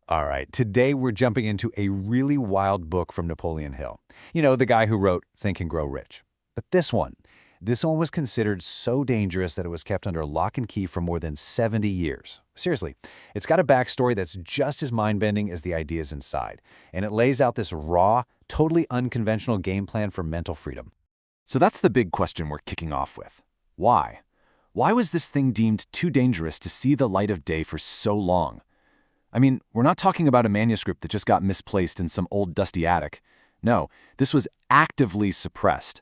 All right, today we're jumping into a really wild book from Napoleon Hill. You know, the guy who wrote Think and Grow Rich. But this one was considered so dangerous that it was kept under lock and key for more than 70 years. Seriously, it's got a backstory that's just as mind-bending as the ideas inside, and it lays out this raw, totally unconventional game plan for mental freedom. So that's the big question we're kicking off with. Why? Why was this thing deemed too dangerous to see the light of day for so long? I mean, we're not talking about a manuscript that just got misplaced in some old dusty attic. No, this was actively suppressed.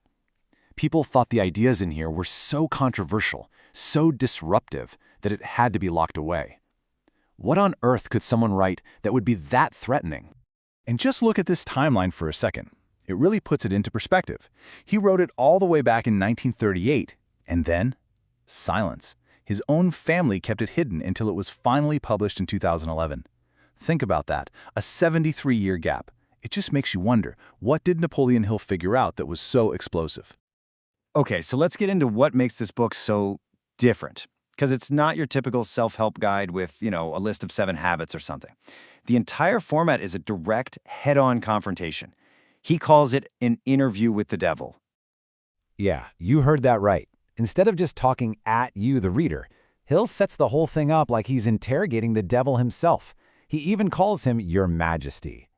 People thought the ideas in here were so controversial, so disruptive, that it had to be locked away. What on earth could someone write that would be that threatening? And just look at this timeline for a second. It really puts it into perspective. He wrote it all the way back in 1938, and then silence. His own family kept it hidden until it was finally published in 2011. Think about that, a 73-year gap. It just makes you wonder, what did Napoleon Hill figure out that was so explosive? Okay, so let's get into what makes this book so different. Because it's not your typical self-help guide with, a list of 7 habits or something. The entire format is a direct, head-on confrontation. He calls it an interview with the devil. Yeah, you heard that right. Instead of just talking at you, the reader, Hill sets the whole thing up like he's interrogating the devil himself. He even calls him Your Majesty.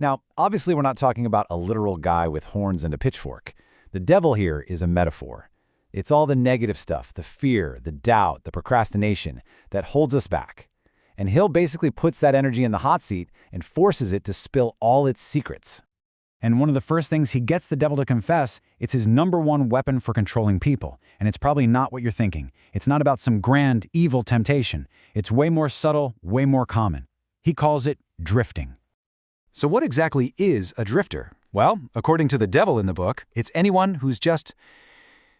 Now, obviously we're not talking about a literal guy with horns and a pitchfork. The devil here is a metaphor. It's all the negative stuff, the fear, the doubt, the procrastination that holds us back. And Hill basically puts that energy in the hot seat and forces it to spill all its secrets. And one of the first things he gets the devil to confess, it's his #1 weapon for controlling people. And it's probably not what you're thinking. It's not about some grand, evil temptation. It's way more subtle, way more common. He calls it drifting. So what exactly is a drifter? Well, according to the devil in the book, it's anyone who's just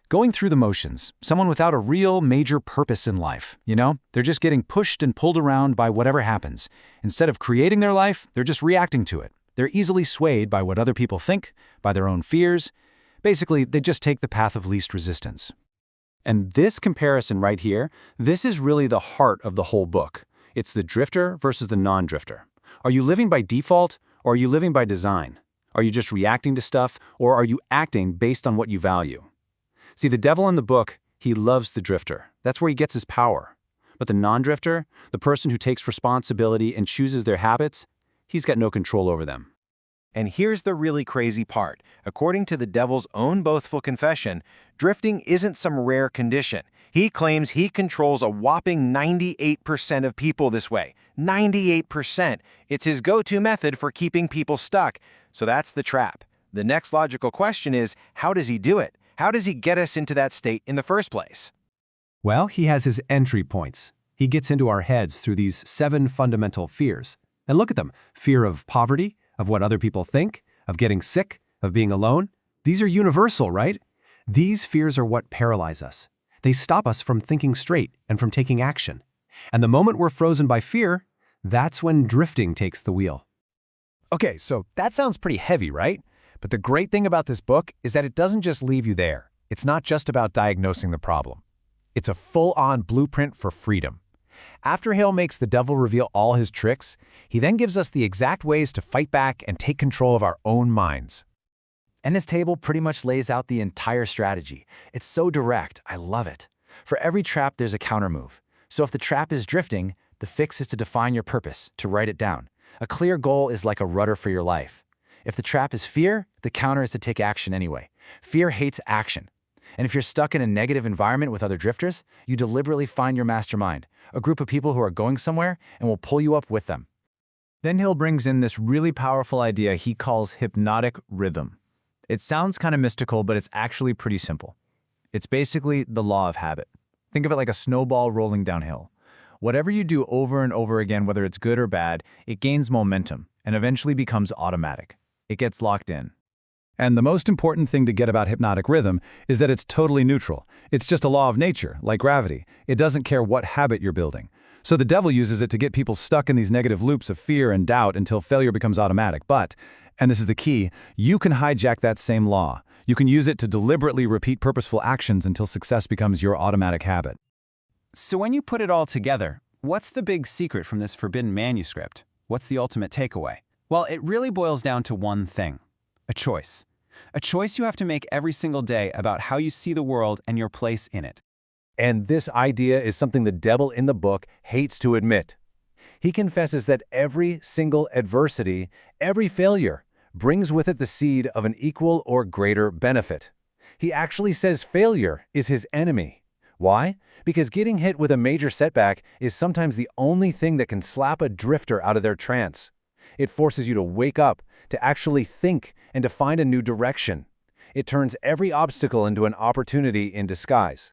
going through the motions, someone without a real major purpose in life. They're just getting pushed and pulled around by whatever happens. Instead of creating their life, they're just reacting to it. They're easily swayed by what other people think, by their own fears. Basically, they just take the path of least resistance. And this comparison right here, this is really the heart of the whole book. It's the drifter versus the non-drifter. Are you living by default, or are you living by design? Are you just reacting to stuff, or are you acting based on what you value? See, the devil in the book, he loves the drifter. That's where he gets his power. But the non-drifter, the person who takes responsibility and chooses their habits, he's got no control over them. And here's the really crazy part. According to the devil's own boastful confession, drifting isn't some rare condition. He claims he controls a whopping 98% of people this way. 98%. It's his go-to method for keeping people stuck. So that's the trap. The next logical question is, how does he do it? How does he get us into that state in the first place? Well, he has his entry points. He gets into our heads through these 7 fundamental fears. And look at them. Fear of poverty, of what other people think, of getting sick, of being alone. These are universal, right? These fears are what paralyze us. They stop us from thinking straight and from taking action. And the moment we're frozen by fear, that's when drifting takes the wheel. Okay, so that sounds pretty heavy, right? But the great thing about this book is that it doesn't just leave you there. It's not just about diagnosing the problem. It's a full-on blueprint for freedom. After Hill makes the devil reveal all his tricks, he then gives us the exact ways to fight back and take control of our own minds. And his table pretty much lays out the entire strategy. It's so direct, I love it. For every trap, there's a countermove. So if the trap is drifting, the fix is to define your purpose, to write it down. A clear goal is like a rudder for your life. If the trap is fear, the counter is to take action anyway. Fear hates action. And if you're stuck in a negative environment with other drifters, you deliberately find your mastermind, a group of people who are going somewhere and will pull you up with them. Then Hill brings in this really powerful idea he calls hypnotic rhythm. It sounds kind of mystical, but it's actually pretty simple. It's basically the law of habit. Think of it like a snowball rolling downhill. Whatever you do over and over again, whether it's good or bad, it gains momentum and eventually becomes automatic. It gets locked in. And the most important thing to get about hypnotic rhythm is that it's totally neutral. It's just a law of nature, like gravity. It doesn't care what habit you're building. So the devil uses it to get people stuck in these negative loops of fear and doubt until failure becomes automatic. But, and this is the key, you can hijack that same law. You can use it to deliberately repeat purposeful actions until success becomes your automatic habit. So when you put it all together, what's the big secret from this forbidden manuscript? What's the ultimate takeaway? Well, it really boils down to one thing: a choice. A choice you have to make every single day about how you see the world and your place in it. And this idea is something the devil in the book hates to admit. He confesses that every single adversity, every failure, brings with it the seed of an equal or greater benefit. He actually says failure is his enemy. Why? Because getting hit with a major setback is sometimes the only thing that can slap a drifter out of their trance. It forces you to wake up, to actually think, and to find a new direction. It turns every obstacle into an opportunity in disguise.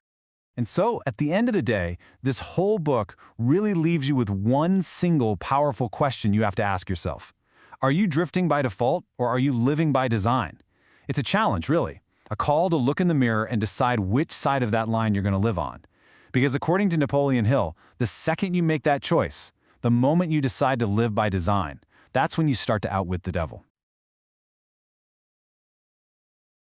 And so, at the end of the day, this whole book really leaves you with one single powerful question you have to ask yourself. Are you drifting by default, or are you living by design? It's a challenge, really. A call to look in the mirror and decide which side of that line you're going to live on. Because according to Napoleon Hill, the second you make that choice, the moment you decide to live by design, that's when you start to outwit the devil.